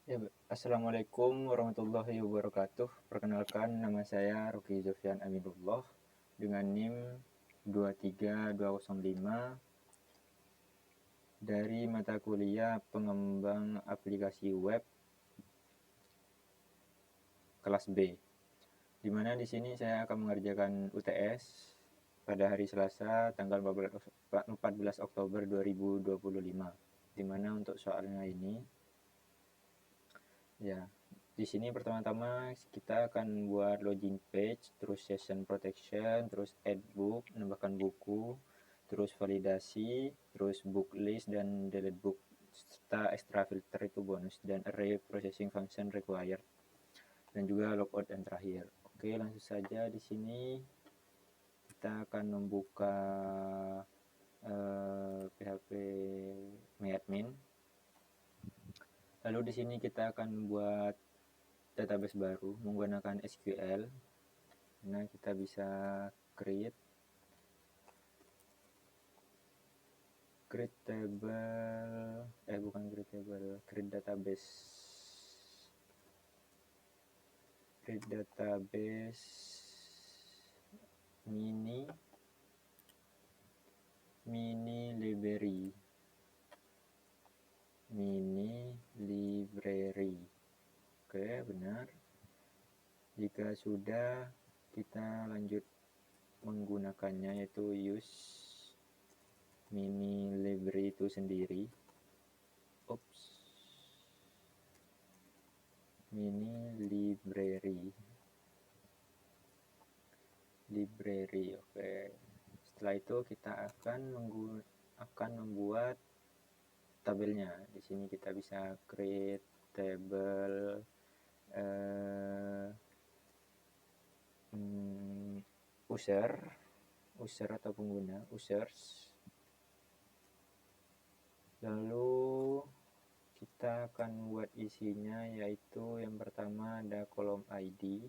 Ya, Assalamualaikum warahmatullahi wabarakatuh. Perkenalkan, nama saya Ruki Zofian Aminullah dengan NIM 23205 dari mata kuliah Pengembang Aplikasi Web kelas B. Di mana di sini saya akan mengerjakan UTS pada hari Selasa tanggal 14 Oktober 2025. Di mana untuk soalnya ini ya, di sini pertama-tama kita akan buat login page, terus session protection, terus add book, menambahkan buku, terus validasi, terus book list dan delete book, serta extra filter itu bonus, dan array processing function required, dan juga logout dan terakhir. Oke, langsung saja di sini kita akan membuka PHP MyAdmin. Lalu di sini kita akan buat database baru menggunakan SQL. Nah, kita bisa create table, bukan create table, create database. Create database mini library. Oke, benar. Jika sudah, kita lanjut menggunakannya, yaitu use mini library itu sendiri. Mini library. Oke. Setelah itu kita akan membuat tabelnya. Di sini kita bisa create table user atau pengguna, users. Lalu kita akan buat isinya, yaitu yang pertama ada kolom ID,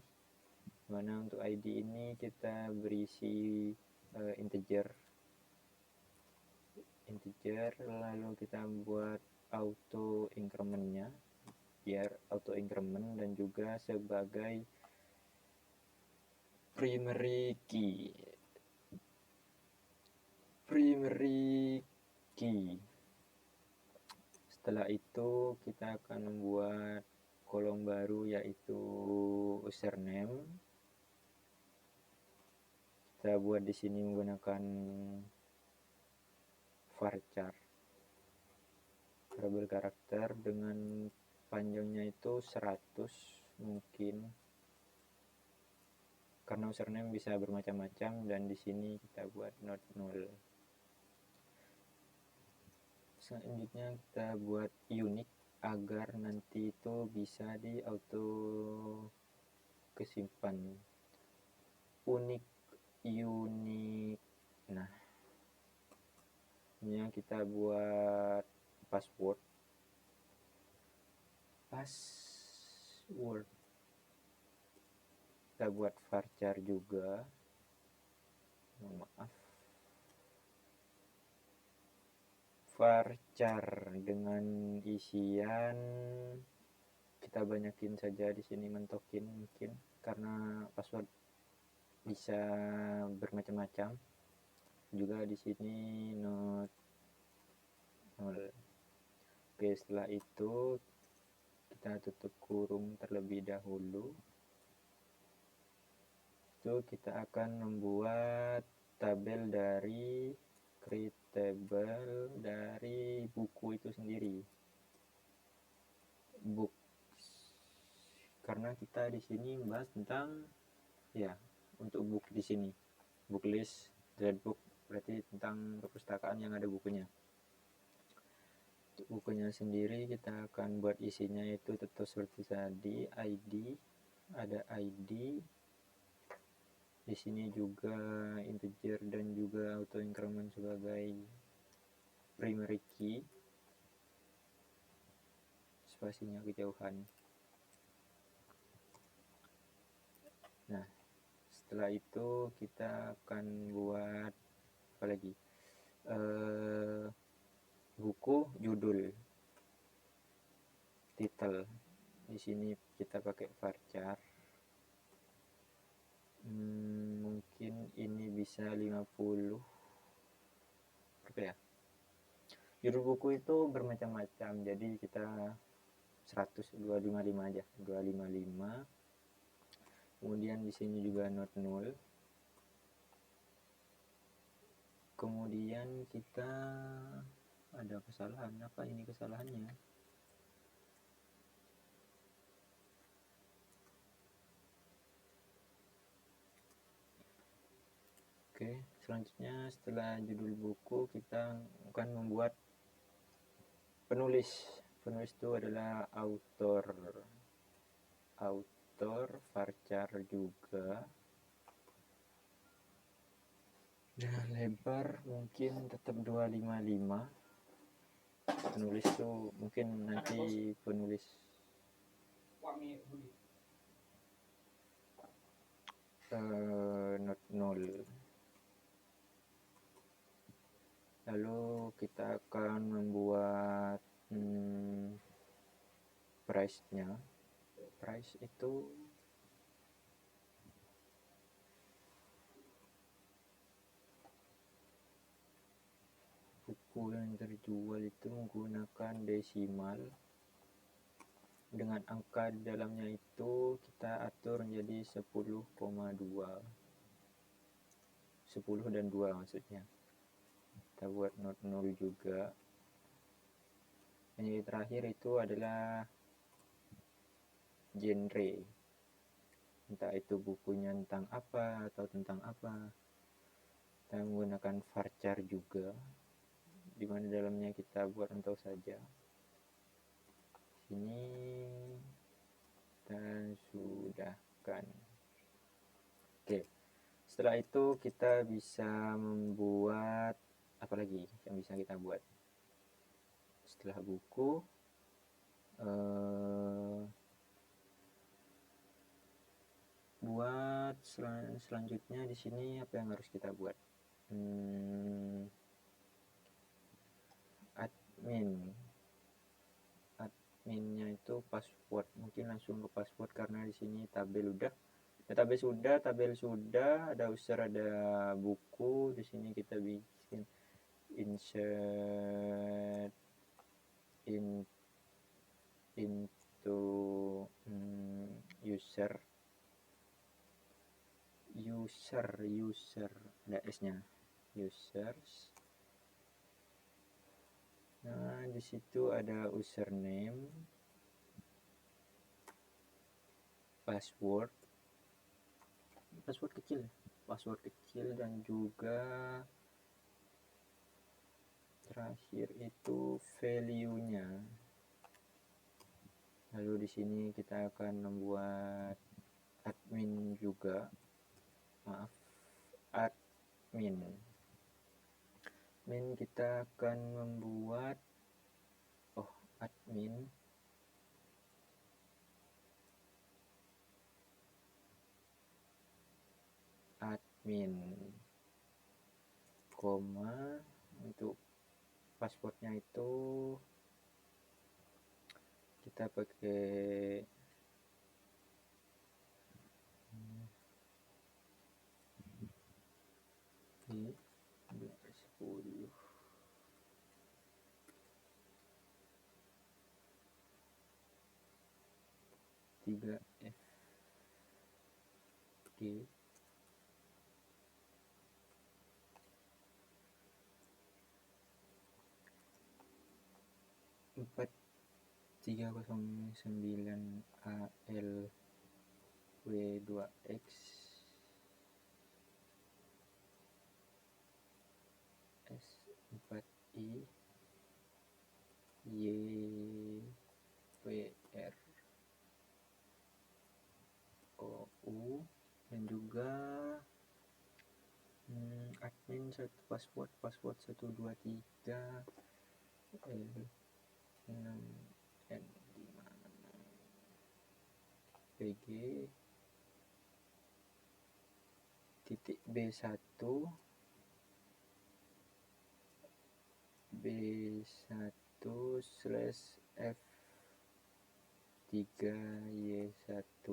mana untuk ID ini kita berisi integer, lalu kita buat auto incrementnya biar auto increment, dan juga sebagai primary key. Setelah itu kita akan membuat kolom baru, yaitu username. Kita buat di sini menggunakan varchar, variabel karakter, dengan panjangnya itu 100 mungkin, karena username bisa bermacam-macam, dan di sini kita buat not null. Selanjutnya kita buat unique agar nanti itu bisa di auto kesimpan. Unik. Nah, ini kita buat password. Kita buat varchar juga. Varchar dengan isian, kita banyakin saja di sini, mentokin mungkin, karena password bisa bermacam-macam. Juga di sini not null. Oke, setelah itu kita tutup kurung terlebih dahulu. Itu kita akan membuat tabel dari create table dari buku itu sendiri, books, karena kita di sini membahas tentang untuk book di sini, book list, delete book, berarti tentang perpustakaan yang ada bukunya. Untuk bukunya sendiri kita akan buat isinya itu tetap seperti tadi, ID, ada ID. Di sini juga integer dan juga auto increment sebagai primary key. Spasinya kejauhan. Nah, setelah itu kita akan buat apa lagi? Buku, judul, title. Di sini kita pakai varchar. Mungkin ini bisa 50. Berapa ya? Judul buku itu bermacam-macam, jadi kita 100, 255 aja, 255. Kemudian di sini juga not null. Kemudian kita ada kesalahan, apa ini kesalahannya? Oke, selanjutnya setelah judul buku kita akan membuat penulis. Penulis itu adalah author, varchar juga. Dan lebar mungkin tetap 255. Penulis tuh mungkin nanti penulis not null. Lalu kita akan membuat price-nya. Price itu buku yang terjual itu menggunakan desimal. Dengan angka di dalamnya itu kita atur menjadi 10,2. 10 dan 2 maksudnya. Kita buat not null juga. Dan yang terakhir itu adalah genre. Entah itu bukunya tentang apa atau tentang apa. Kita menggunakan varchar juga, di mana dalamnya kita buat untuk saja. Sini dan sudahkan. Oke. Setelah itu kita bisa membuat apa lagi yang bisa kita buat? Setelah buku buat selanjutnya di sini apa yang harus kita buat? Adminnya itu password, mungkin langsung ke password karena di sini tabel udah. Tabel sudah, ada user, ada buku. Di sini kita bikin insert into user, ada S-nya, users. Nah, di situ ada username, password kecil, dan juga terakhir itu value-nya. Lalu di sini kita akan membuat admin juga. Admin kita akan membuat admin koma, untuk passwordnya itu kita pakai di 10 3F G 4309 AL W2X S4I YPR OU, dan juga admin satu password 123 L6 N PG titik B1 slash F3 Y3Y1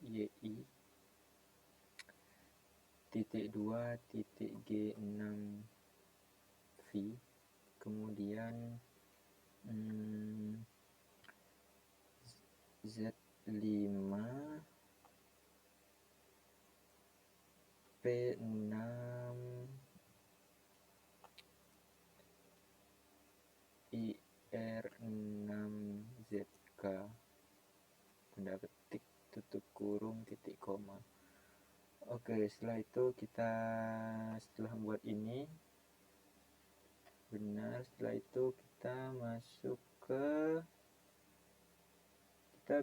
YI .2.G6V, kemudian Z5 P6 IR6ZK, tanda petik, tutup kurung, titik koma. Oke, setelah itu setelah membuat ini benar, setelah itu kita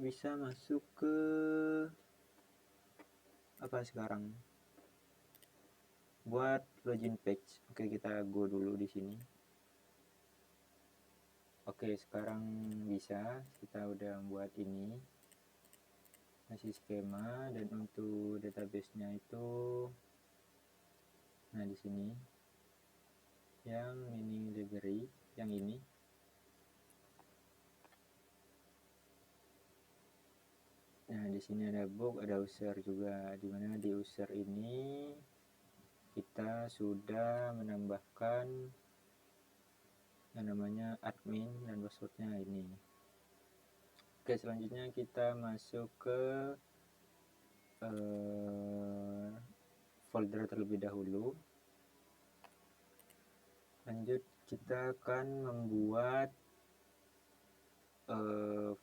bisa masuk ke apa sekarang? Buat login page. Oke, kita go dulu di sini. Oke, sekarang bisa, kita udah buat ini. Masih skema, dan untuk database-nya itu nah di sini yang mini library, yang ini. Nah, di sini ada book, ada user juga, dimana di user ini kita sudah menambahkan yang namanya admin dan passwordnya ini. Oke, selanjutnya kita masuk ke folder terlebih dahulu. Lanjut, kita akan membuat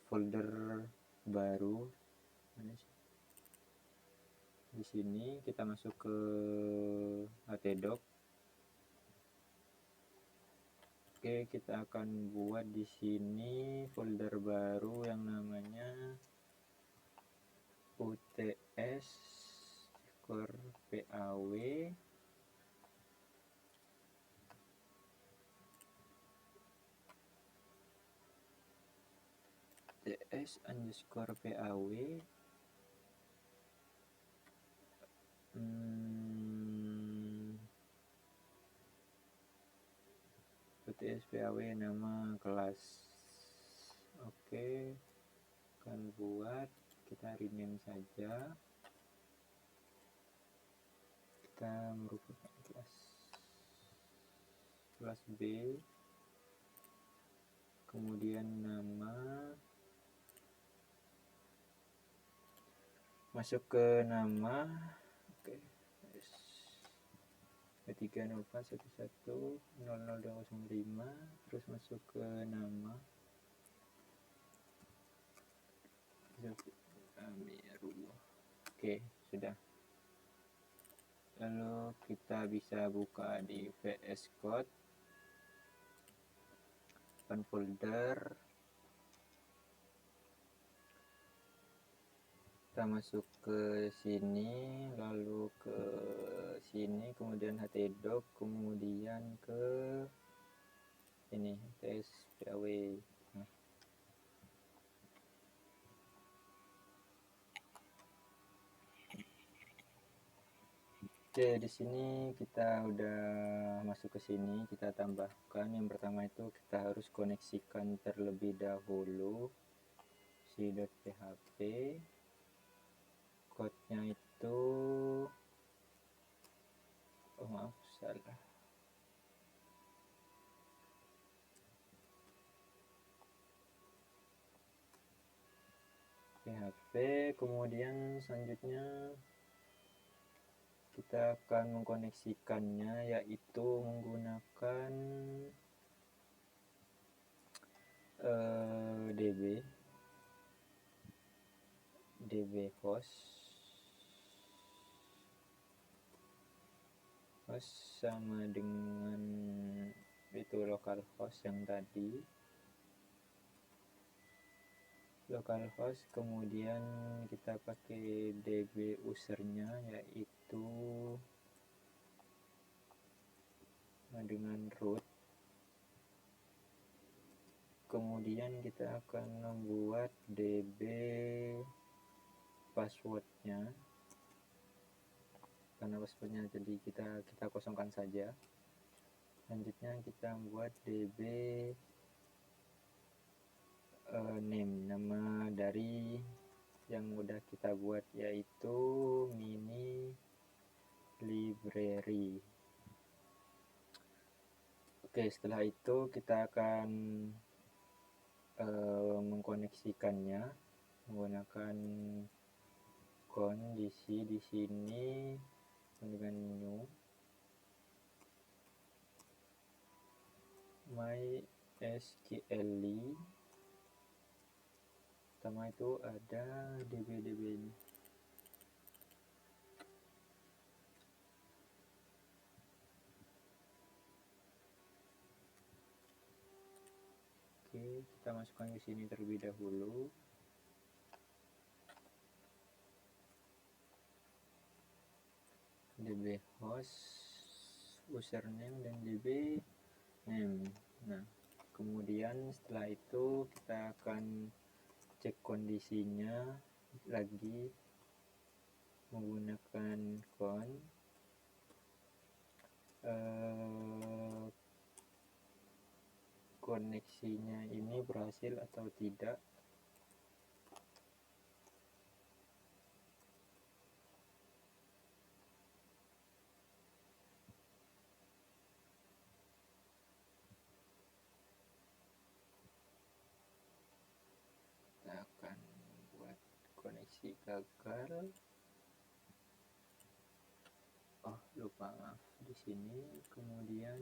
folder baru. Di sini kita masuk ke htdoc. Oke, kita akan buat di sini folder baru yang namanya uts_paw. uts_paw uts_paw nama kelas. Oke, akan buat, kita rename saja, kita merupakan kelas B, kemudian nama, masuk ke nama. Oke, 30411000205, terus masuk ke nama Amirullah. Oke, sudah. Lalu kita bisa buka di VS Code, open folder, kita masuk ke sini, lalu ke sini, kemudian htdoc, kemudian ke ini uts_paw. Oke, di sini kita udah masuk ke sini, kita tambahkan yang pertama itu kita harus koneksikan terlebih dahulu si.php. Code-nya itu maaf, salah. PHP, kemudian selanjutnya kita akan mengkoneksikannya yaitu menggunakan db host sama dengan itu localhost yang tadi, localhost, kemudian kita pakai db usernya yaitu dengan root, kemudian kita akan membuat db passwordnya, karena passwordnya jadi kita kosongkan saja. Selanjutnya kita membuat db name, nama dari dari yang udah kita buat, yaitu mini library. Oke, setelah itu kita akan mengkoneksikannya menggunakan kondisi di sini dengan new MySQL. Pertama itu ada db ini. Oke, kita masukkan ke sini terlebih dahulu. db host, username, dan db name. Nah, kemudian setelah itu kita akan cek kondisinya lagi menggunakan koneksinya ini berhasil atau tidak. Kita akan buat koneksi gagal. Oh, lupa, maaf, di sini. Kemudian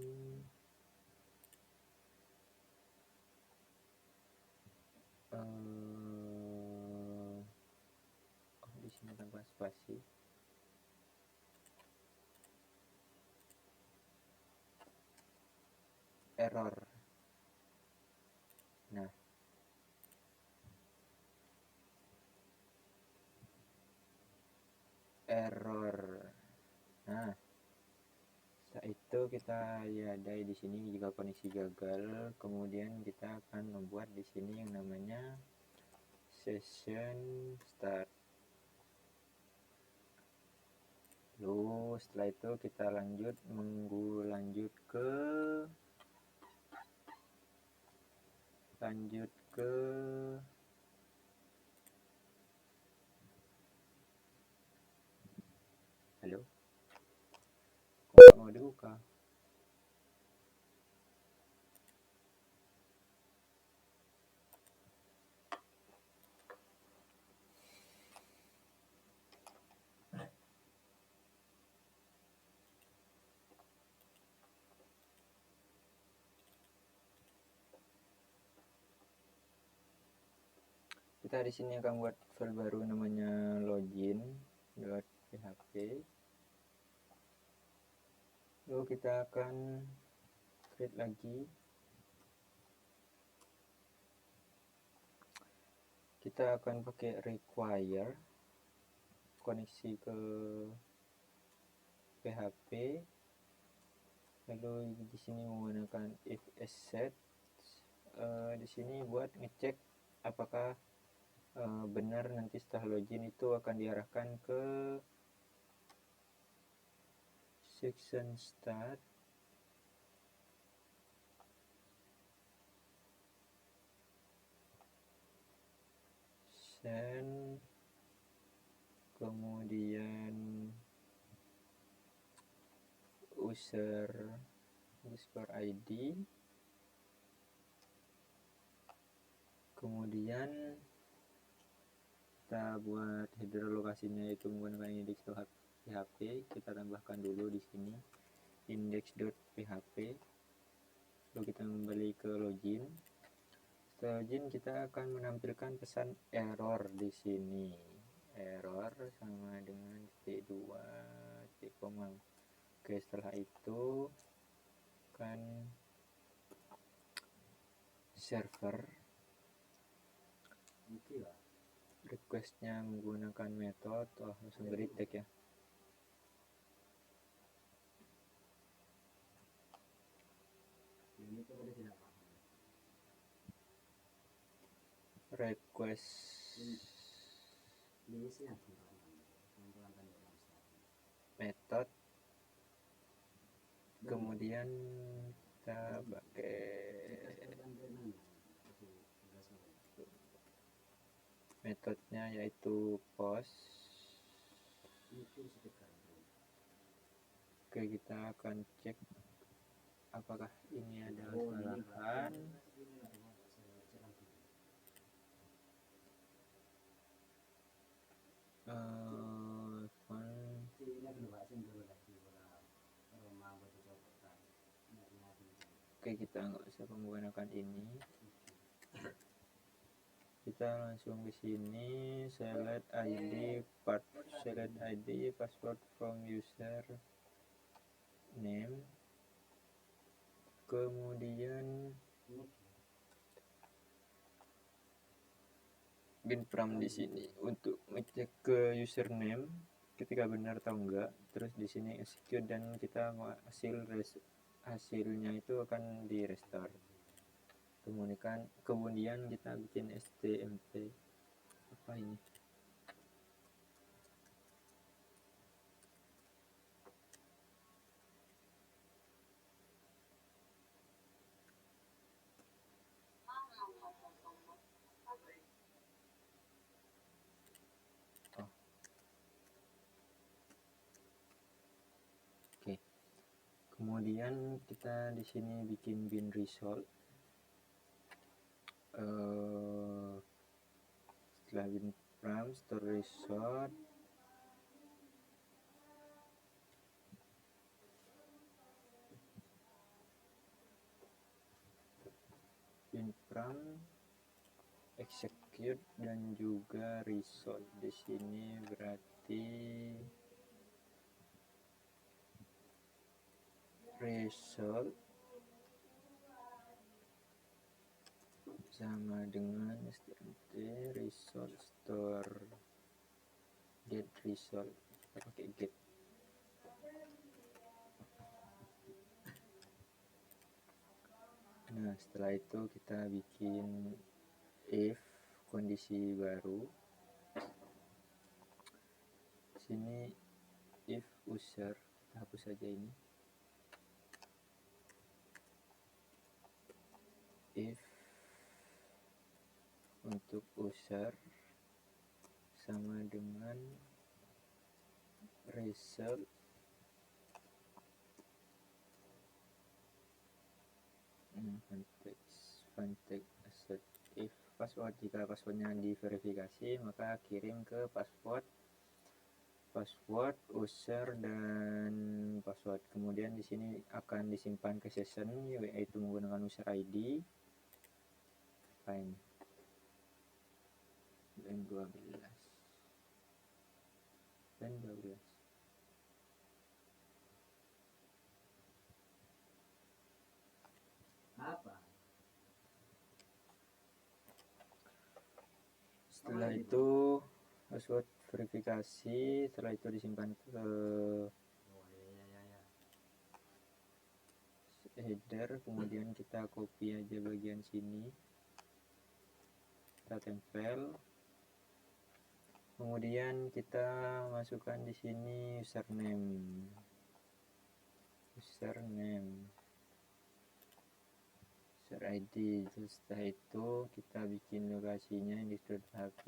di sini tanpa spasi. Error. Nah, error. Nah, setelah itu kita lihat di sini jika koneksi gagal, kemudian kita akan membuat di sini yang namanya session start. Lalu setelah itu kita lanjut ke halo, kok mau dibuka? Kita di sini akan buat file baru namanya login.php. Lalu kita akan create lagi. Kita akan pakai require koneksi ke PHP. Lalu di sini menggunakan if asset. Di sini buat ngecek apakah benar nanti setelah login itu akan diarahkan ke section start. Send, kemudian user underscore ID, kemudian kita buat header lokasinya itu menggunakan index.php. Kita tambahkan dulu di sini index.php. Lalu kita kembali ke login. Setelah login kita akan menampilkan pesan error di sini. Error sama dengan titik 2 titik koma. Oke, setelah itu kan server requestnya menggunakan metode. Langsung detect ya. Request method, kemudian kita pakai metodenya yaitu post. Oke, kita akan cek apakah ini ada kesalahan. Oke, kita nggak usah menggunakan ini. Kita langsung ke sini, select ID password from user name, kemudian bin pram di sini untuk ngecek ke username ketika benar atau enggak. Terus di sini execute dan kita hasilnya itu akan di restore. Kemudian kita bikin stmp. Apa ini? Oke. Kemudian kita di sini bikin bin result. Setelah bin pram store result, bin pram execute dan juga result. Di sini berarti result sama dengan stmt result store get result. Kita pakai get. Nah, setelah itu kita bikin if kondisi baru. Sini if user, kita hapus saja ini. If untuk user sama dengan result context asset. If password, jika passwordnya diverifikasi maka kirim ke password user dan password. Kemudian di sini akan disimpan ke session yaitu menggunakan user ID fine dan 12 dan 12. Setelah itu password verifikasi, setelah itu disimpan ke header, kemudian kita copy aja bagian sini, kita tempel, kemudian kita masukkan di sini username, user ID. Terus setelah itu kita bikin lokasinya di .hp.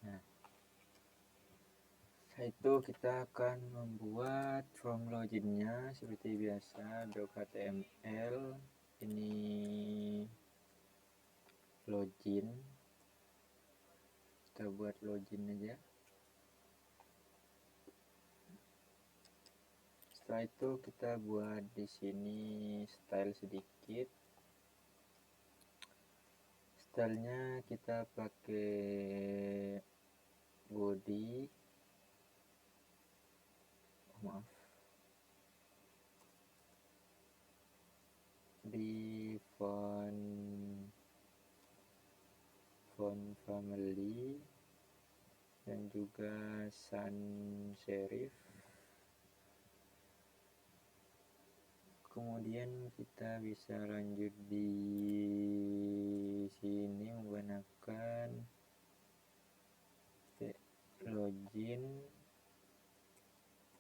Nah, setelah itu kita akan membuat form loginnya seperti biasa, doc.html. Ini login, kita buat login aja. Setelah itu kita buat di sini style sedikit. Stylenya kita pakai body, di font family dan juga sans serif. kemudian kita bisa lanjut di sini menggunakan login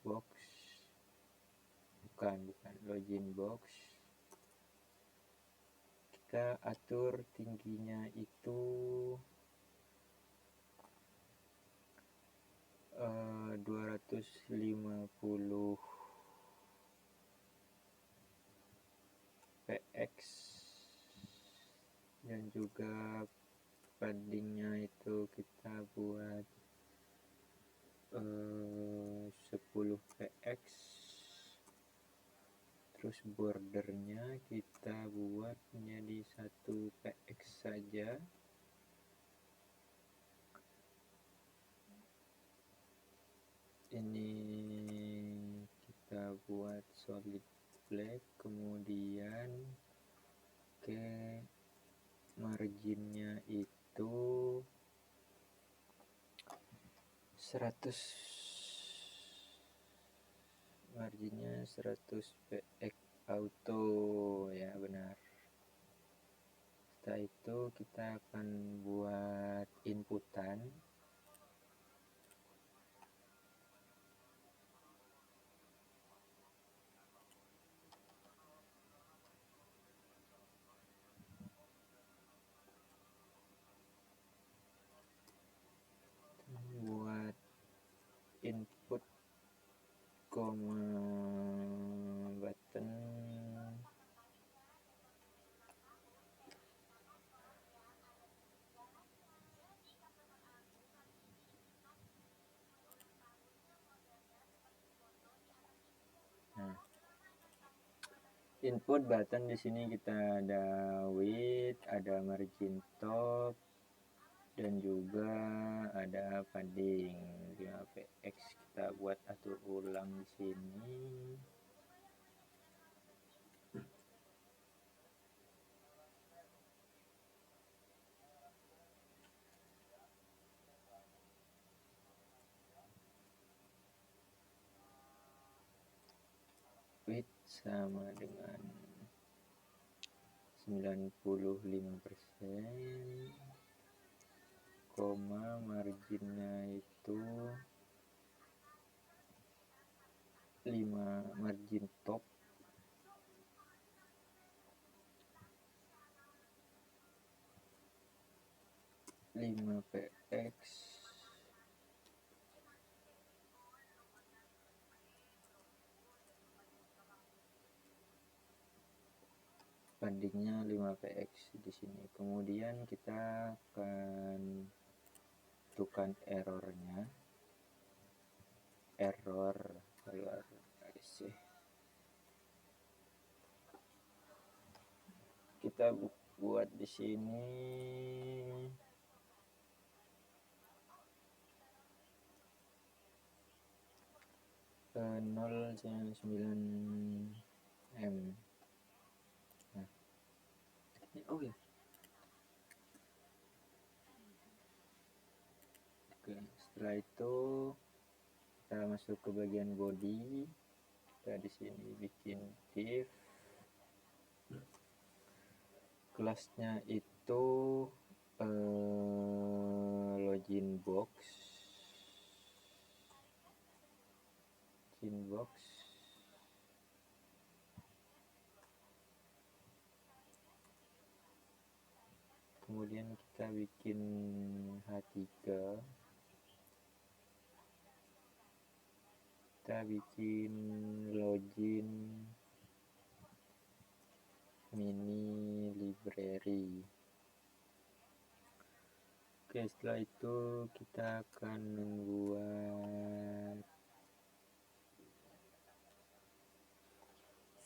box, bukan login box. Kita atur tingginya itu 250 px dan juga paddingnya itu kita buat 10 px, terus bordernya kita buat menjadi 1 px saja. Ini kita buat solid black, kemudian ke marginnya itu 100, marginnya 100 px auto, ya benar. Setelah itu kita akan buat inputan. Buat input koma button input button di sini kita ada width, ada margin top, dan juga ada padding 5px. Kita buat atur ulang di sini. Width sama dengan 95%, koma marginnya itu 5, margin top 5px, paddingnya 5px di sini. Kemudian kita akan tentukan errornya, error keluar sih. Kita buat di sini 0,9 m. Nah, oh ya. Oke, setelah itu kita masuk ke bagian body. Kita di sini bikin div. Kelasnya itu login box. Kemudian kita bikin H3, kita bikin login mini library. Oke, setelah itu kita akan membuat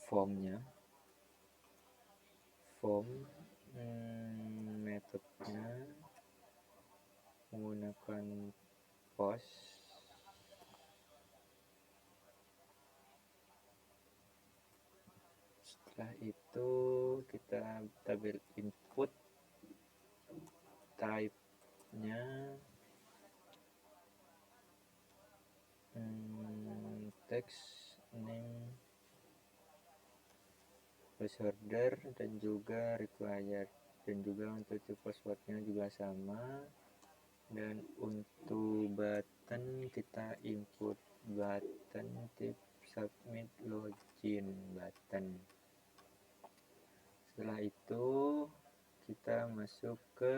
formnya. Form metodenya menggunakan post. Setelah itu kita tabel input, type-nya text name terus order dan juga required, dan juga untuk passwordnya juga sama. Dan untuk button kita input button tip submit login button. Setelah itu kita masuk ke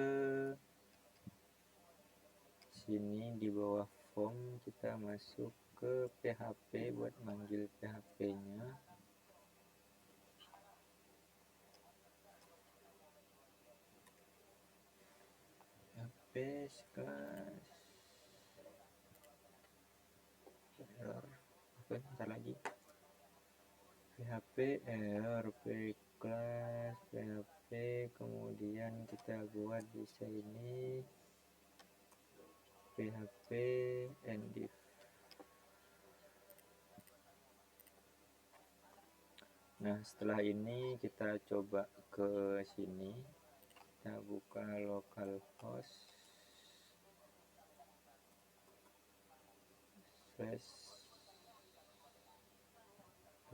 sini di bawah form, kita masuk ke PHP buat manggil PHP-nya. PHP class error. Oke, bentar lagi. PHP error class PHP, kemudian kita buat di sini PHP and div. Nah, setelah ini kita coba ke sini, kita buka localhost slash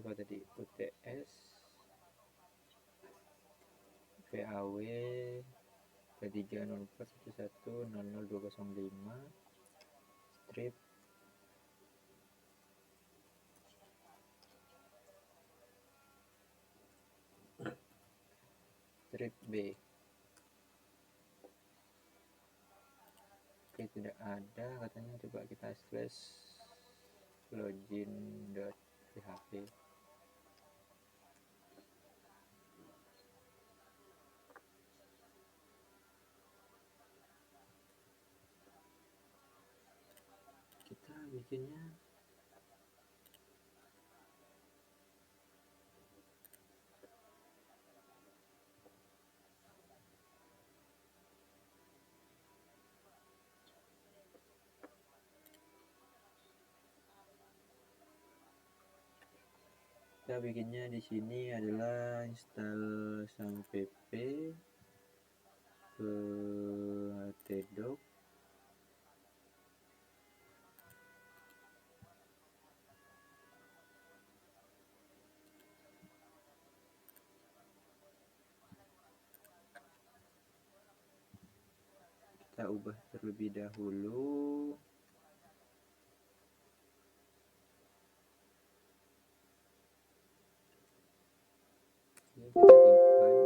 apa tadi, UTS PAW 304.11.00205 strip B. Oke, tidak ada katanya, coba kita slash login.php. Kita bikinnya di sini adalah install sampp ke htdoc, kita ubah terlebih dahulu. Ini kita simpan.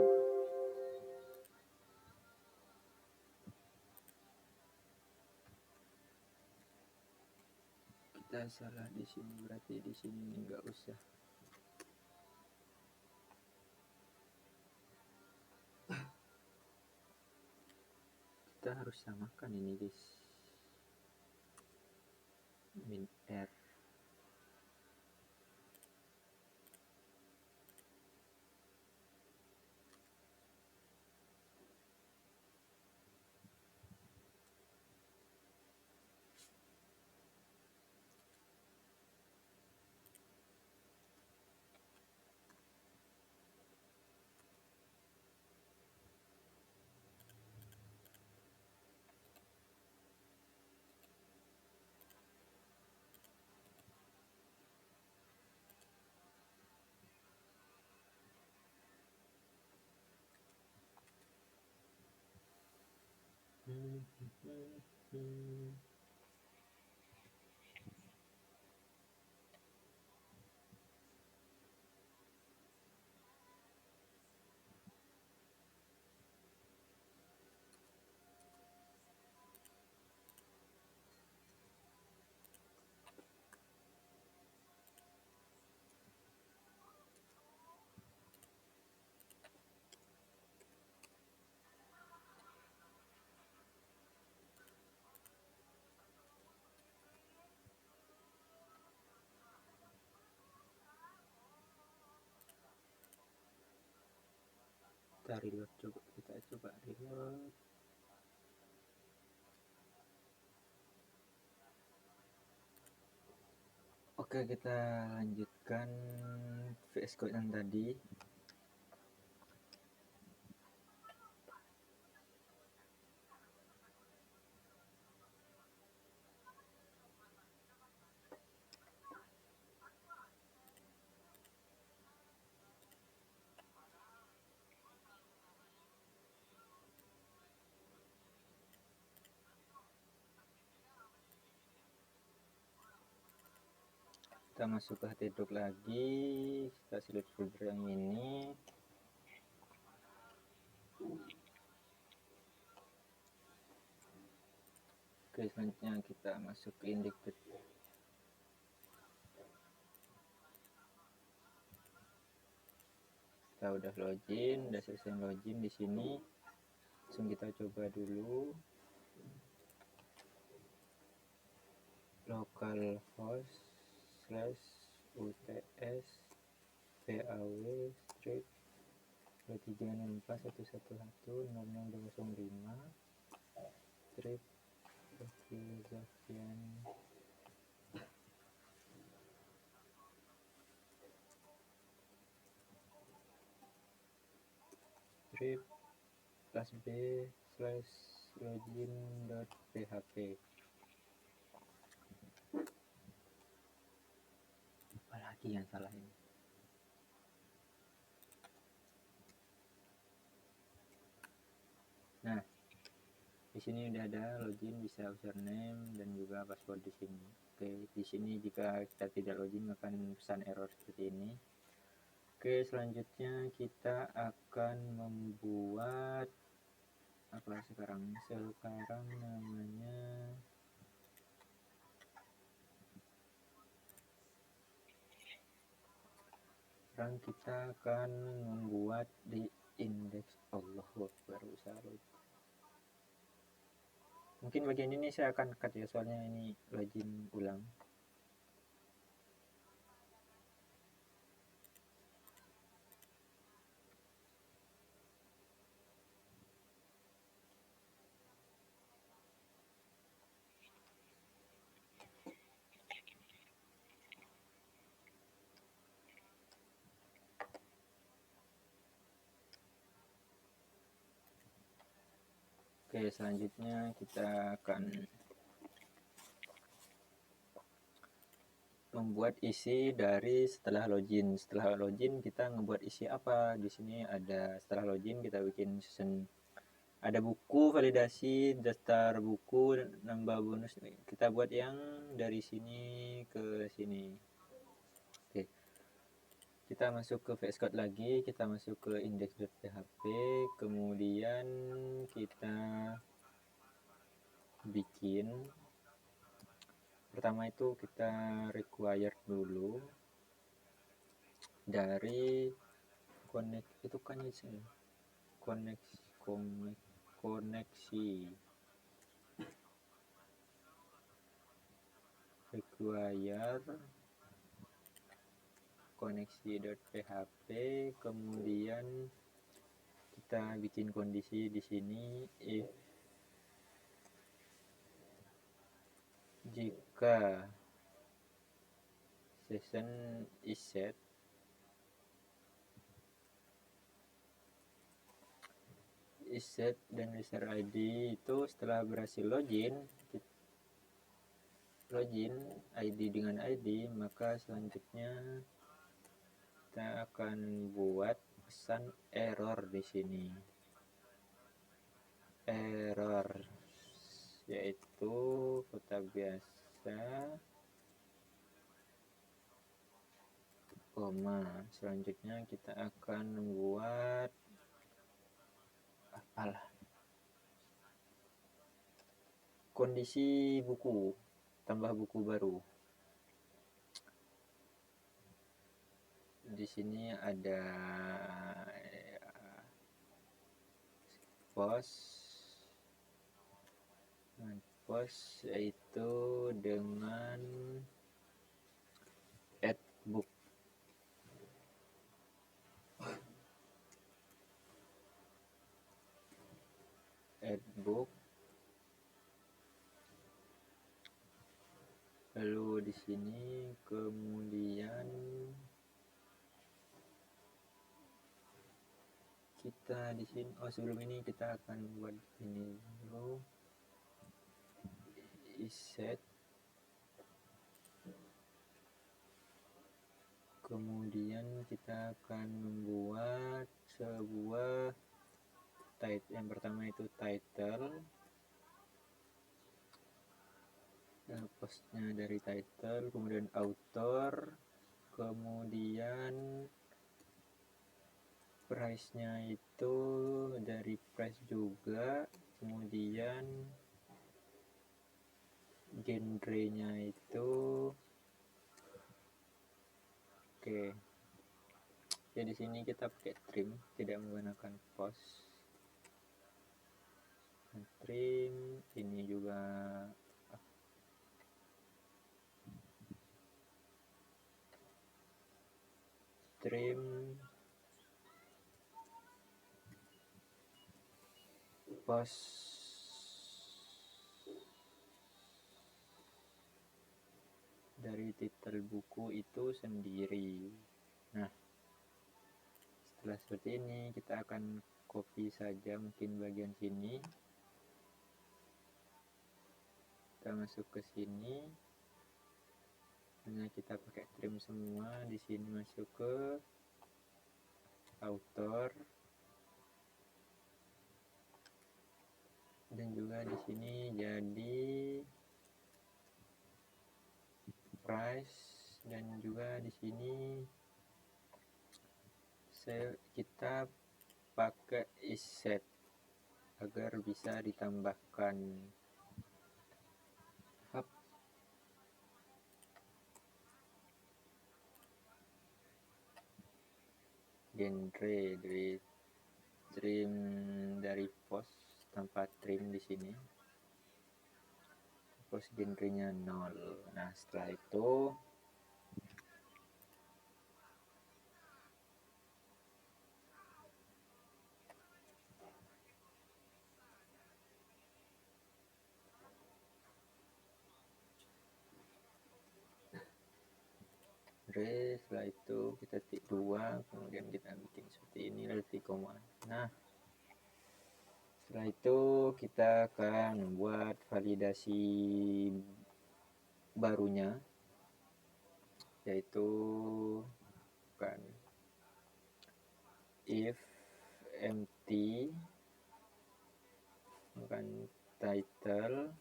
Kita salah di sini, berarti di sini nggak usah. Kita harus samakan ini guys, min r. Kita reload, kita coba reload. Oke, kita lanjutkan VS Code yang tadi. Kita masuk ke htdoc lagi, kita select folder yang ini. Oke, selanjutnya kita masuk ke index. Kita udah login, udah selesai login di sini. Langsung kita coba dulu. Localhost /uts paw strip 2364.111.00.205 strip Zakian strip plus b /login.php. Apalagi yang salah ini? Nah, di sini udah ada login, bisa username dan juga password di sini. Oke, di sini jika kita tidak login akan pesan error seperti ini. Oke, selanjutnya kita akan membuat apa sekarang namanya kita akan membuat di indeks Allahu Akbar. Mungkin bagian ini saya akan cut ya, soalnya ini login ulang. Oke, selanjutnya kita akan membuat isi dari setelah login. Setelah login kita ngebuat isi apa? Di sini ada setelah login kita bikin season. Ada buku, validasi, daftar buku, nambah bonus. Kita buat yang dari sini ke sini. Oke. Kita masuk ke VS Code lagi, kita masuk ke index.php, kemudian kita bikin. Pertama itu kita require dulu dari connect itu kan ini koneksi require koneksi.php, kemudian kita bikin kondisi di sini if jika session is set dan user ID itu setelah berhasil login ID dengan ID, maka selanjutnya kita akan buat pesan error di sini. Error yaitu kota biasa koma. Selanjutnya kita akan membuat kondisi buku, tambah buku baru. Di sini ada post yaitu dengan add book. Lalu di sini kemudian kita di sini sebelum ini kita akan buat ini dulu, iset, kemudian kita akan membuat sebuah title. Yang pertama itu title, postnya dari title, kemudian author, kemudian price-nya itu dari price juga, kemudian genre-nya itu oke. Ya di sini kita pakai trim, tidak menggunakan post. Trim ini juga trim post dari titel buku itu sendiri. Nah, setelah seperti ini kita akan copy saja mungkin bagian sini, kita masuk ke sini, hanya kita pakai trim semua. Di sini masuk ke author, dan juga di sini jadi price, dan juga di sini kita pakai isset agar bisa ditambahkan genre dari trim dari post tanpa trim di sini. Post genrenya 0. Nah, setelah itu setelah itu kita titik 2, kemudian kita bikin seperti ini lalu titik koma. Nah, setelah itu kita akan membuat validasi barunya, yaitu kan if empty bukan title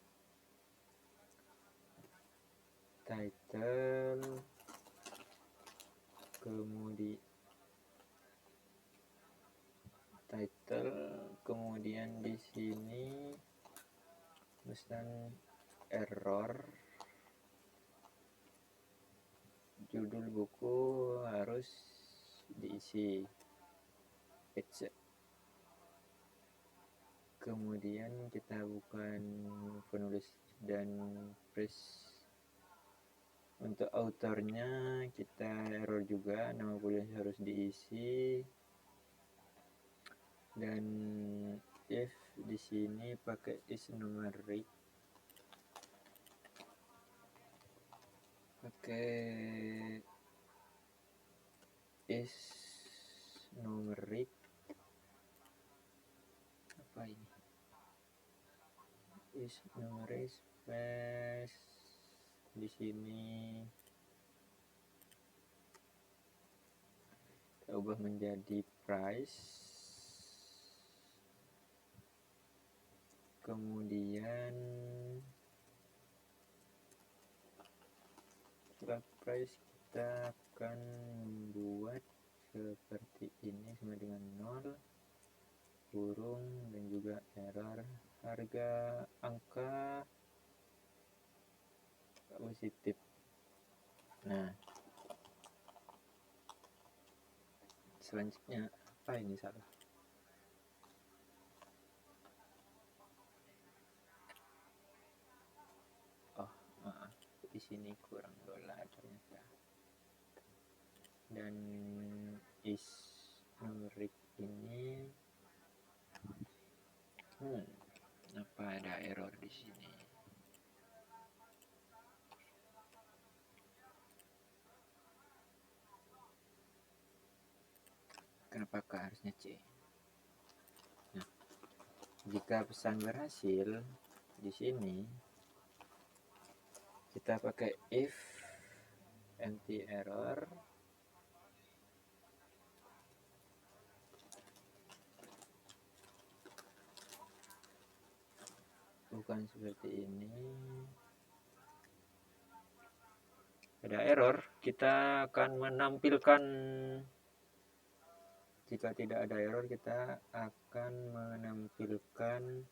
kemudian di sini tulisan error, judul buku harus diisi page. Kemudian kita bukan penulis dan press. Untuk autornya kita error juga, nama penulis harus diisi, dan if di sini pakai is numeric, pakai is numeric apa ini, is numeric space di sini kita ubah menjadi price, kemudian setelah price kita akan membuat seperti ini sama dengan 0 kurung dan juga error, harga angka positif. Nah, selanjutnya apa ini salah? Oh, maaf, di sini kurang dolar ternyata. Dan is numeric ini apa ada error di sini? Kenapakah harusnya C? Nah, jika pesan berhasil di sini kita pakai if empty error, bukan seperti ini, ada error, kita akan menampilkan, jika tidak ada error kita akan menampilkan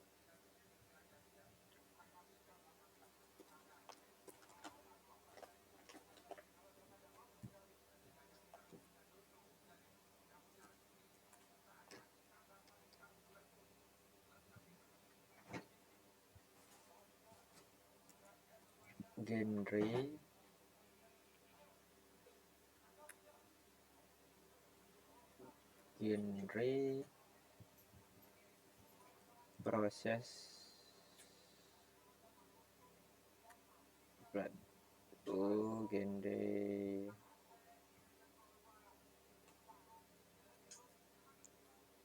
genre proses genre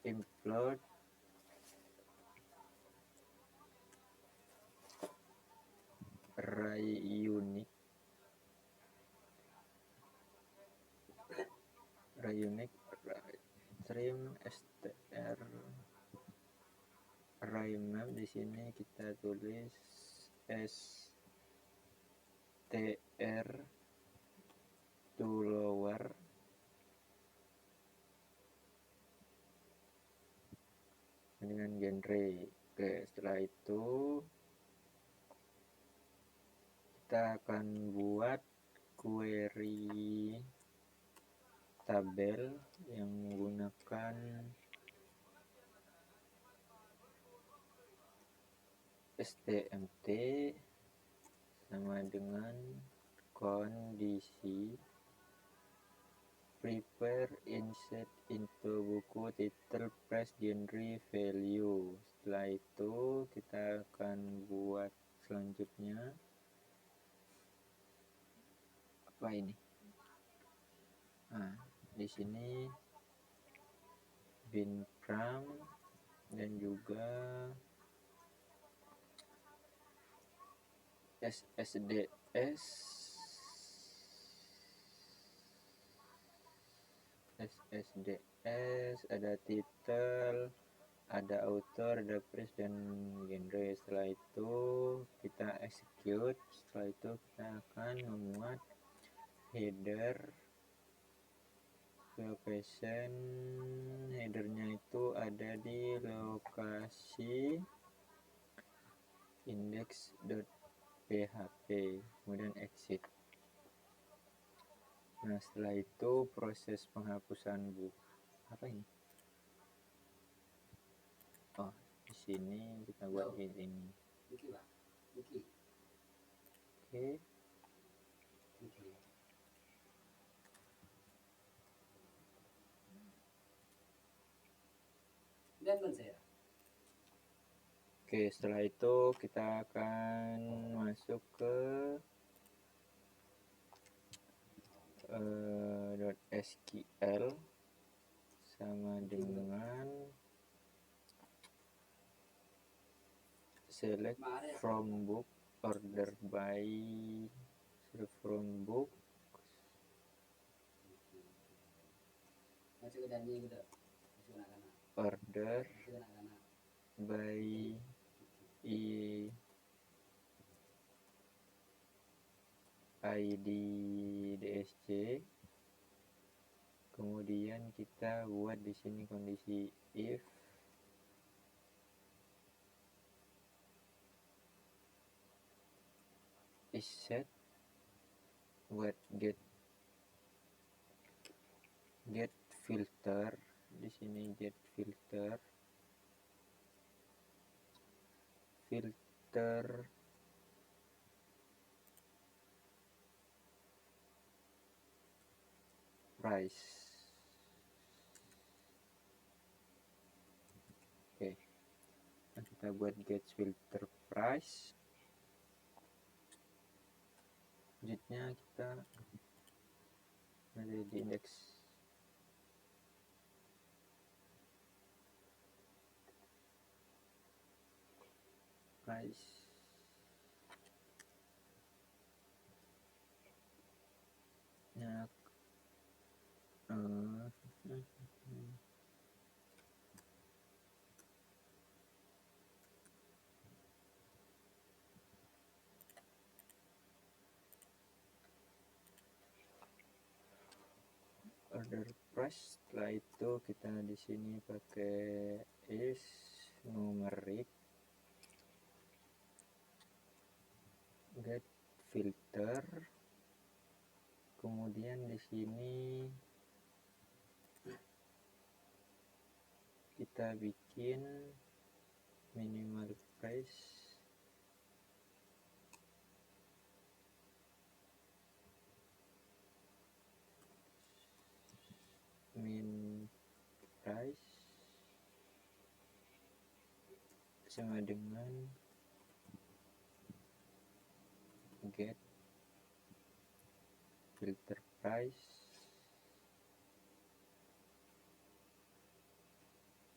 implode Ryunic stream str Rymap. Di sini kita tulis str to lower dengan genre. Oke, setelah itu kita akan buat query tabel yang menggunakan stmt sama dengan kondisi prepare insert into buku title price genre value. Setelah itu kita akan buat selanjutnya apa ini? Nah, di sini bin pram dan juga SSDS, ada title, ada author, ada price dan genre. Setelah itu kita execute. Setelah itu kita akan memuat header location. Headernya itu ada di lokasi index.php, kemudian exit. Nah, setelah itu proses penghapusan buku. Apa ini? Oh, di sini kita buat ini. Oke. Oke, setelah itu kita akan masuk ke .sql sama dengan select from book, order by, select from book, order by ID DSC. Kemudian kita buat di sini kondisi if is set, buat get filter. Di sini get filter price. Oke, nah, kita buat get filter price. Selanjutnya kita ada di index price. Nah, border price. Setelah itu kita di sini pakai is numeric, get filter, kemudian di sini kita bikin minimal price, min price sama dengan get filter price.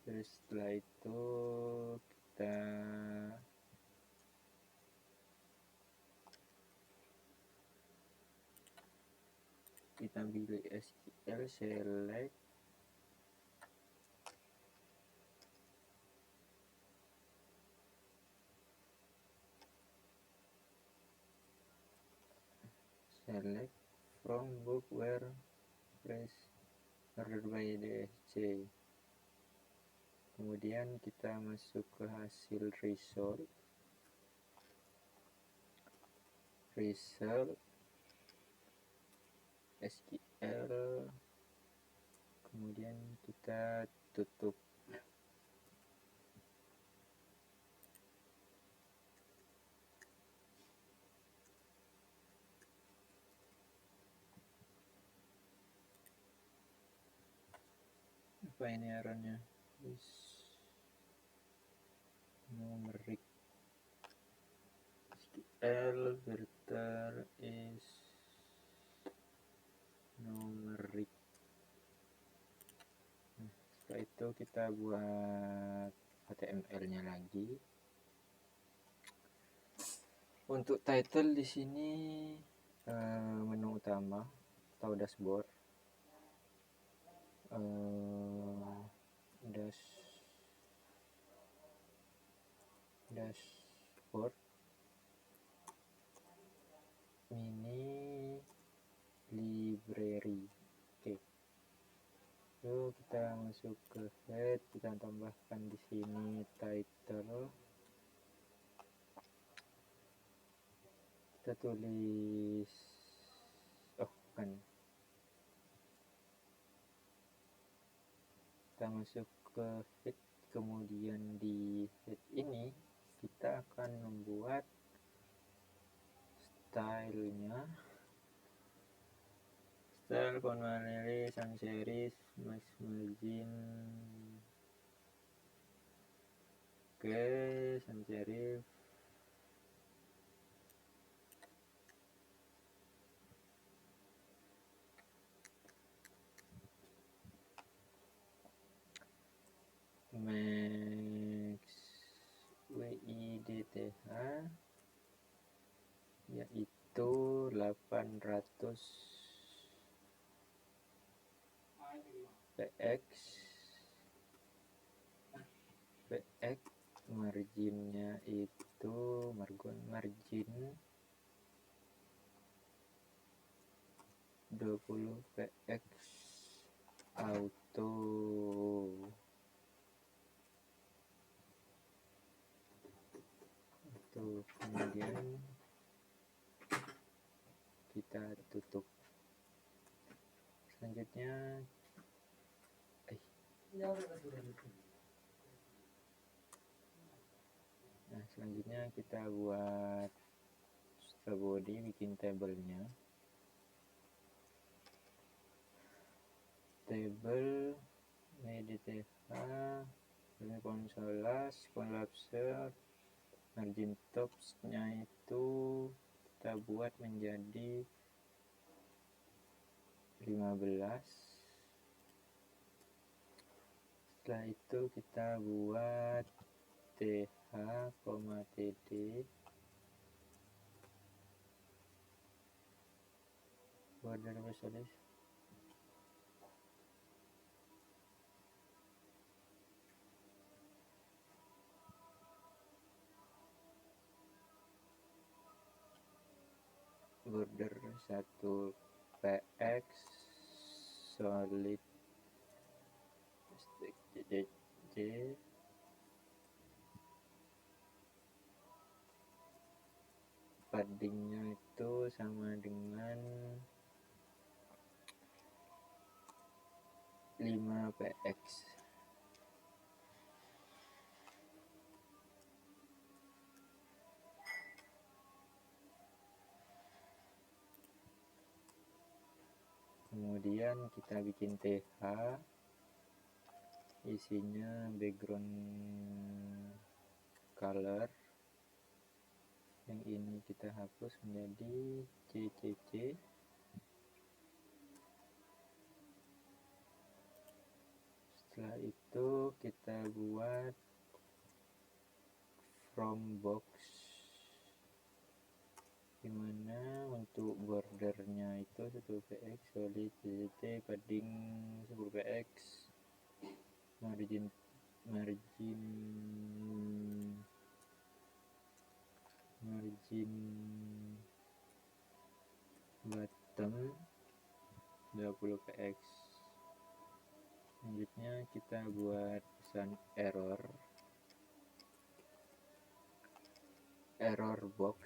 Terus setelah itu kita pilih SQL select from book where price ordered by DSC. Kemudian kita masuk ke hasil result SQL, kemudian kita tutup. Apa ini errornya? Numeric SQL filter is numeric. Setelah itu kita buat HTML-nya lagi. Untuk title di sini menu utama atau dashboard, dashboard mini library. Oke. Lalu kita masuk ke head, kita tambahkan di sini title. Kita tulis kita masuk ke head, kemudian di head ini kita akan membuat stylenya, style font Valery sans serif max margin. Oke, sans serif. Max width yaitu 800 px, marginnya itu margin 20 px auto. Kemudian kita tutup. Selanjutnya kita buat body, bikin tabelnya. Table medth konsolas collapse, margin topsnya itu kita buat menjadi 15. Setelah itu kita buat th, td, border besar, border 1 px solid JJJ paddingnya itu sama dengan 5px. Kemudian kita bikin TH, isinya background color. Yang ini kita hapus menjadi CCC. Setelah itu kita buat from box, dimana untuk bordernya itu 10px, solid CCT, padding 10px, margin bottom 20px. Selanjutnya kita buat pesan error box,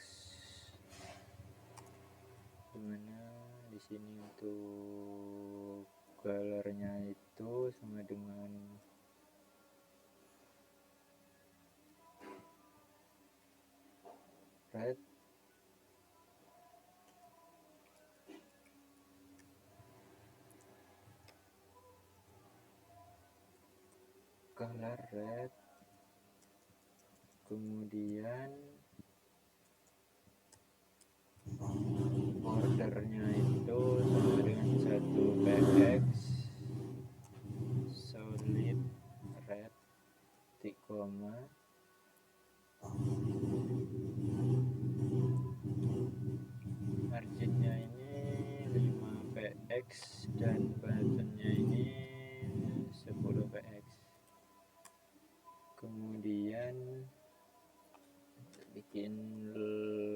dimana di sini untuk colornya itu sama dengan red, color red, kemudian bordernya itu sama dengan 1px, solid red, titik koma, marginnya ini 5px dan buttonnya ini 10px. Kemudian bikin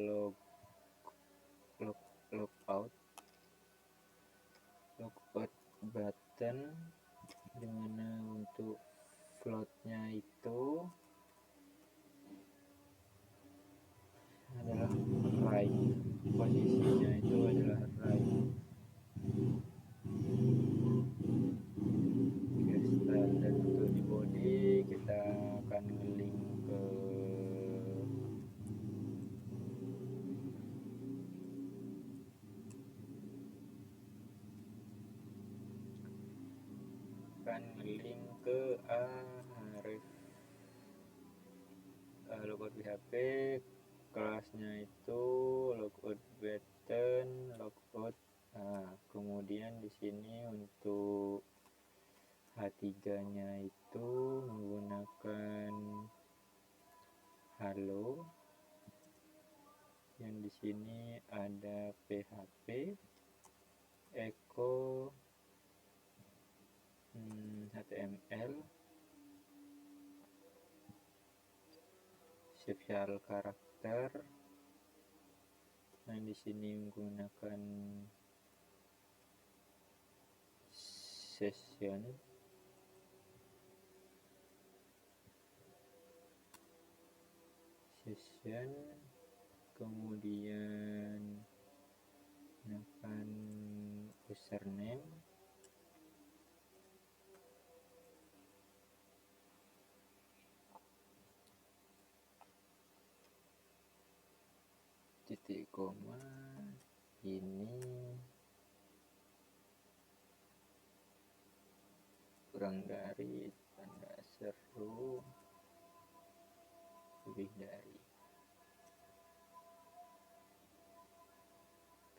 logout button, dimana untuk floatnya itu adalah right, posisinya itu adalah right. Oke, dan untuk di body kita akan nge-link ke Arif logout PHP, kelasnya itu logout button, logout. Nah, kemudian di sini untuk H3-nya itu menggunakan halo. Yang di sini ada PHP, echo, HTML, special karakter. Nah, di sini menggunakan session, kemudian menggunakan username, titik koma, ini kurang dari, tanda seru, lebih dari.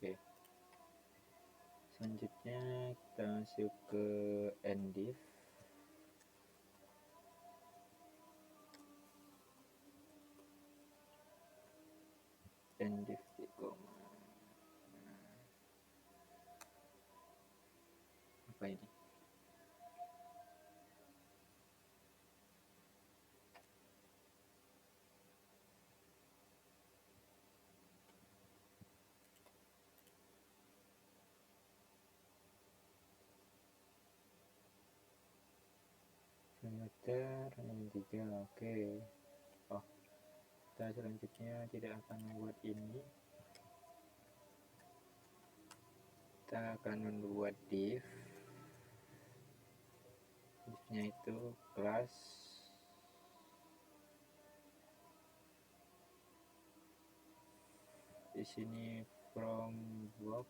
Oke, selanjutnya kita masuk ke enddiv. Enddiv titik koma. Apa ini? komputer yang 3. Oke. Oh, kita selanjutnya tidak akan membuat ini. Kita akan membuat div. Divnya itu kelas di sini from box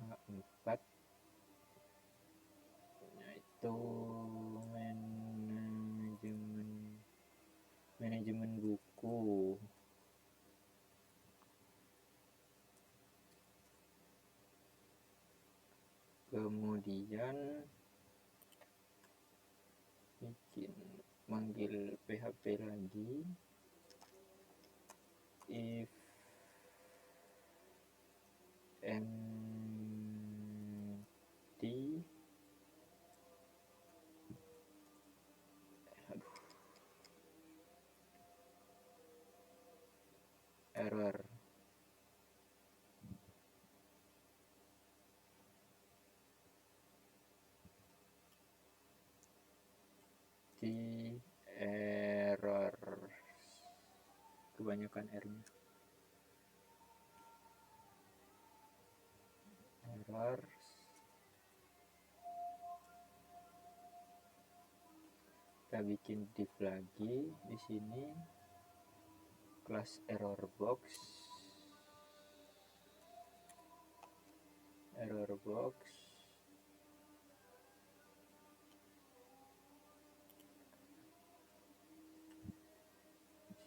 H4, yaitu manajemen buku. Kemudian manggil PHP lagi, if empty error. Di error, kebanyakan R-nya. Error. Kita bikin div lagi di sini, kelas error box.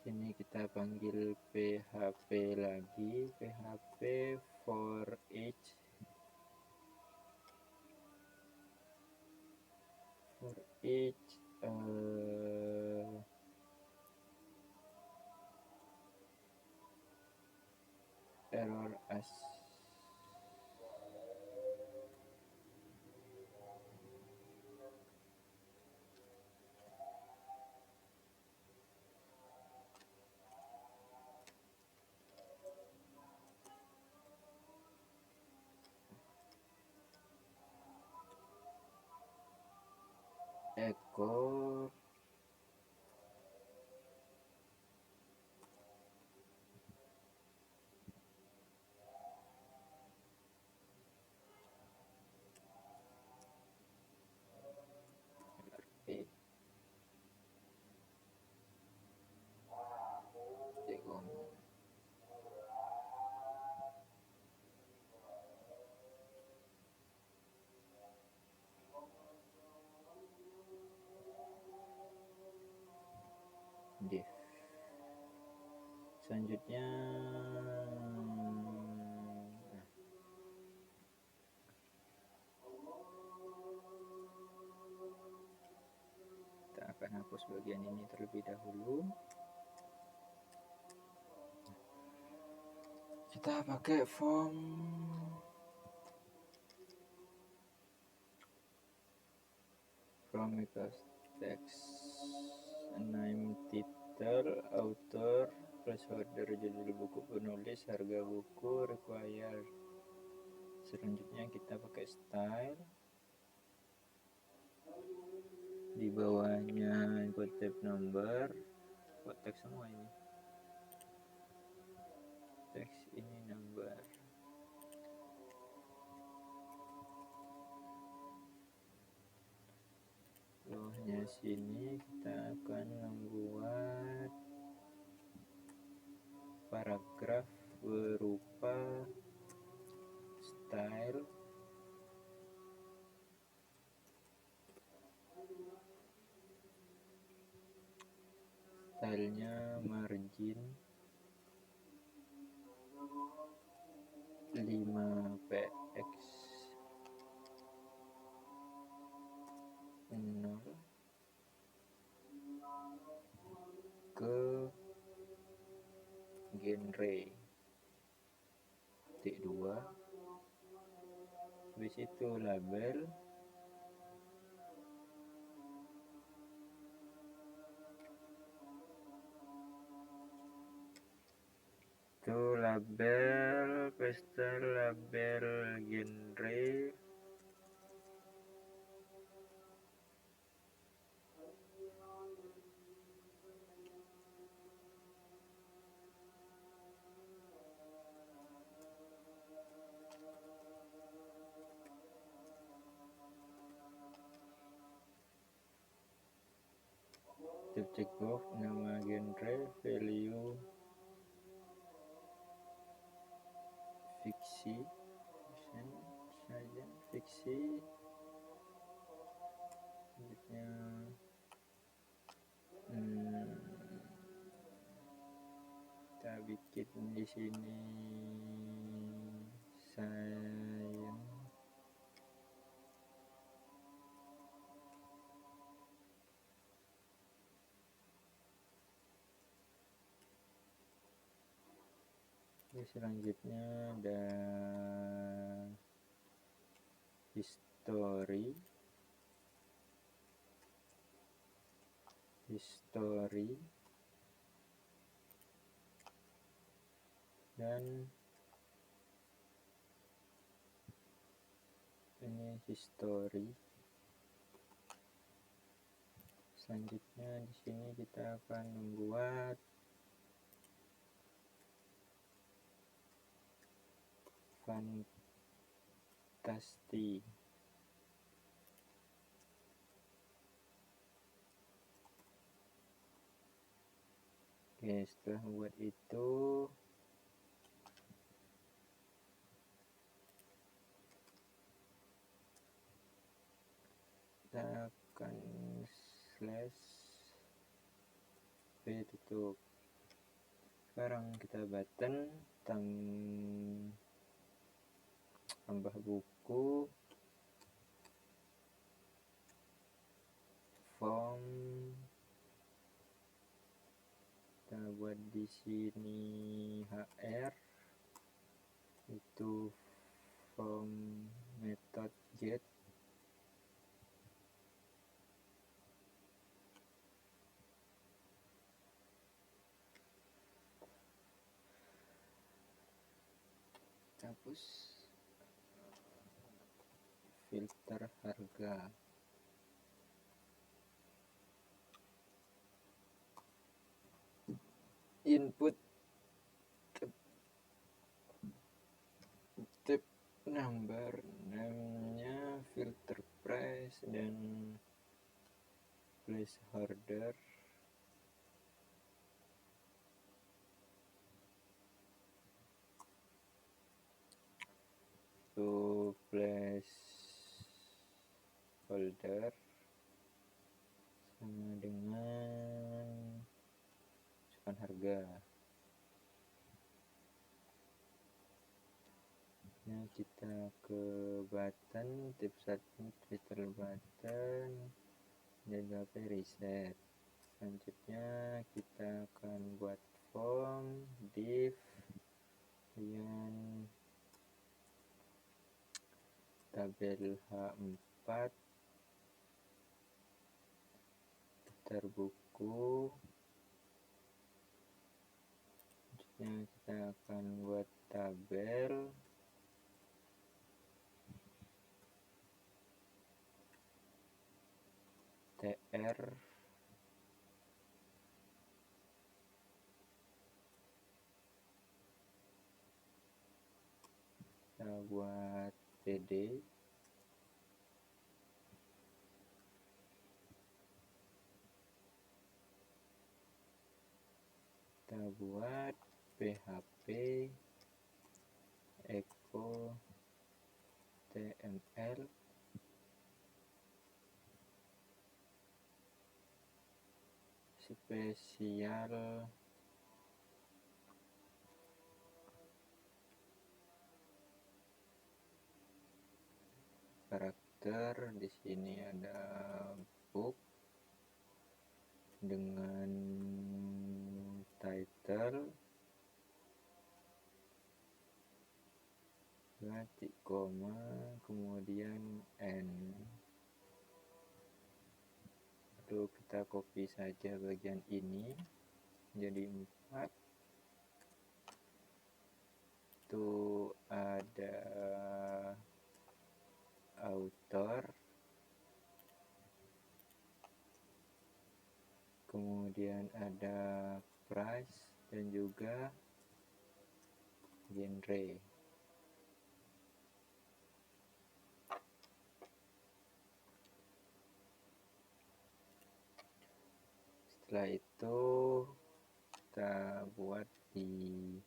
Sini kita panggil PHP lagi, PHP for each error as echo div. Selanjutnya kita akan hapus bagian ini terlebih dahulu. Kita pakai form from text, name, title, author, placeholder, judul buku, penulis, harga buku, required. Selanjutnya kita pakai style, di bawahnya input tab number, buat teks semua ini, teks ini number. Bawahnya sini kita akan membuat paragraf berupa style, stylenya margin 5px 0 ke genre titik 2, habis itu label, paste label genre Step checkbox, nama genre, value, fiksi, saja fiksi. Selanjutnya kita bikin di sini sayang. Selanjutnya ada history dan ini history. Selanjutnya di sini kita akan membuat fantasti. Oke, setelah membuat itu kita akan /v tutup. Sekarang kita button tambah buku, form, kita buat di sini hr, itu form method get. Hapus filter harga. Input type number, namanya filter price dan placeholder. To placeholder sama dengan masukan harga. Nah, kita ke button, tips title button, jaga reset. Selanjutnya kita akan buat form div yang tabel H4, daftar buku. Selanjutnya kita akan buat tabel TR kita buat PD, kita buat PHP echo TML, spesial karakter. Di sini ada book dengan title ganti koma kemudian n. Lalu kita copy saja bagian ini jadi 4. Itu ada author, kemudian ada price dan juga genre. Setelah itu kita buat di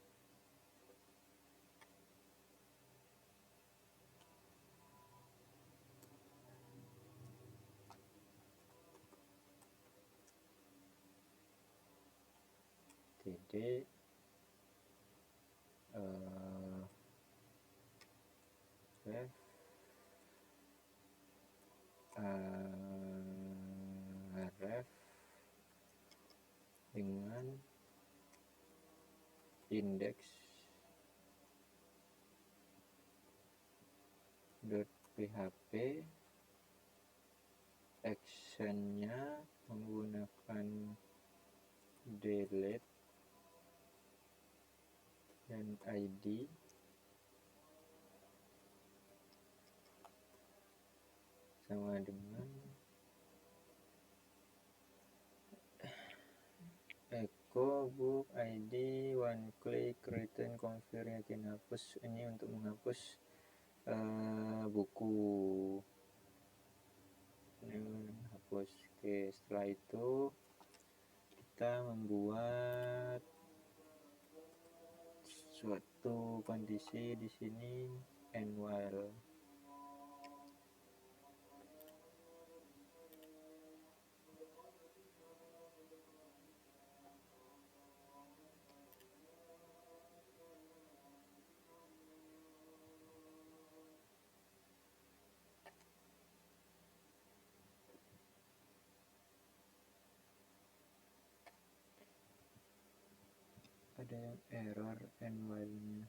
TD ref ref dengan indeks .php, actionnya menggunakan delete dan id sama dengan echo book id one click return confirm yakin hapus. Ini untuk menghapus buku. Ini hapus. Oke, setelah itu kita membuat suatu kondisi di sini and while. Ada yang error and while-nya.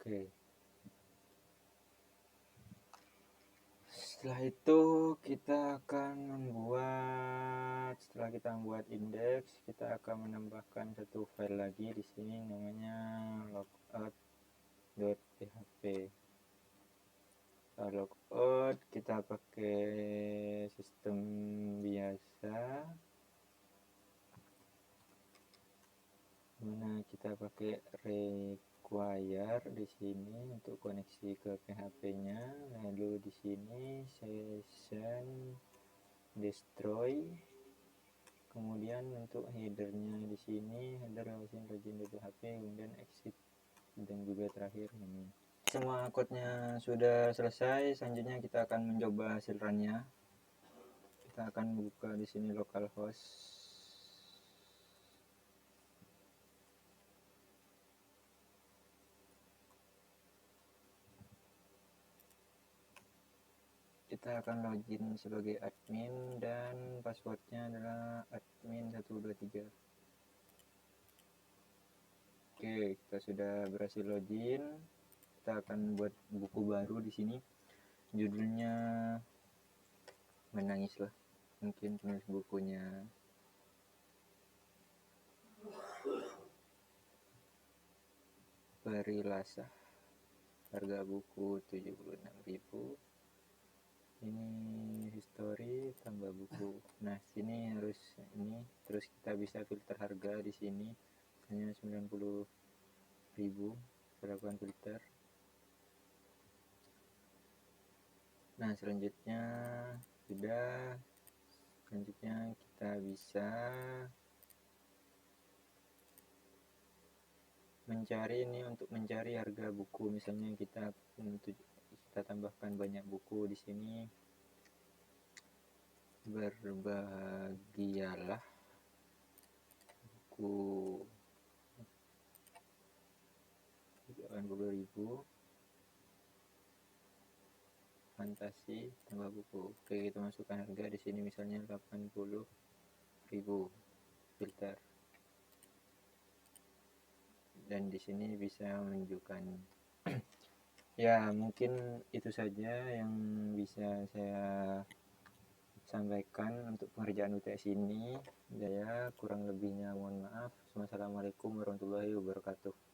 Oke. Setelah itu kita akan membuat indeks, kita akan menambahkan satu file lagi di sini namanya logout.php. Logout kita pakai sistem biasa, mana kita pakai require di sini untuk koneksi ke PHP-nya. Lalu di sini session destroy. Kemudian untuk headernya di sini header login.php, kemudian exit, dan juga terakhir ini. Semua code-nya sudah selesai. Selanjutnya kita akan mencoba hasil run-nya. Kita akan buka di sini localhost. Kita akan login sebagai admin dan passwordnya adalah admin123. Oke, kita sudah berhasil login. Kita akan buat buku baru di sini. Judulnya menangislah. Mungkin penulis bukunya Perilasa. Harga buku 76.000. Ini history tambah buku. Nah, sini harus ini, terus kita bisa filter harga di sini. Hanya 90.000. Kita lakukan filter. Nah, selanjutnya kita bisa mencari ini, untuk mencari harga buku. Misalnya kita tambahkan banyak buku di sini. Berbahagialah buku 80.000. fantasi tambah buku. Oke, kita masukkan harga di sini misalnya 80.000 filter. Dan di sini bisa menunjukkan ya, mungkin itu saja yang bisa saya sampaikan untuk pengerjaan UTS ini. Ya, kurang lebihnya mohon maaf. Wassalamualaikum warahmatullahi wabarakatuh.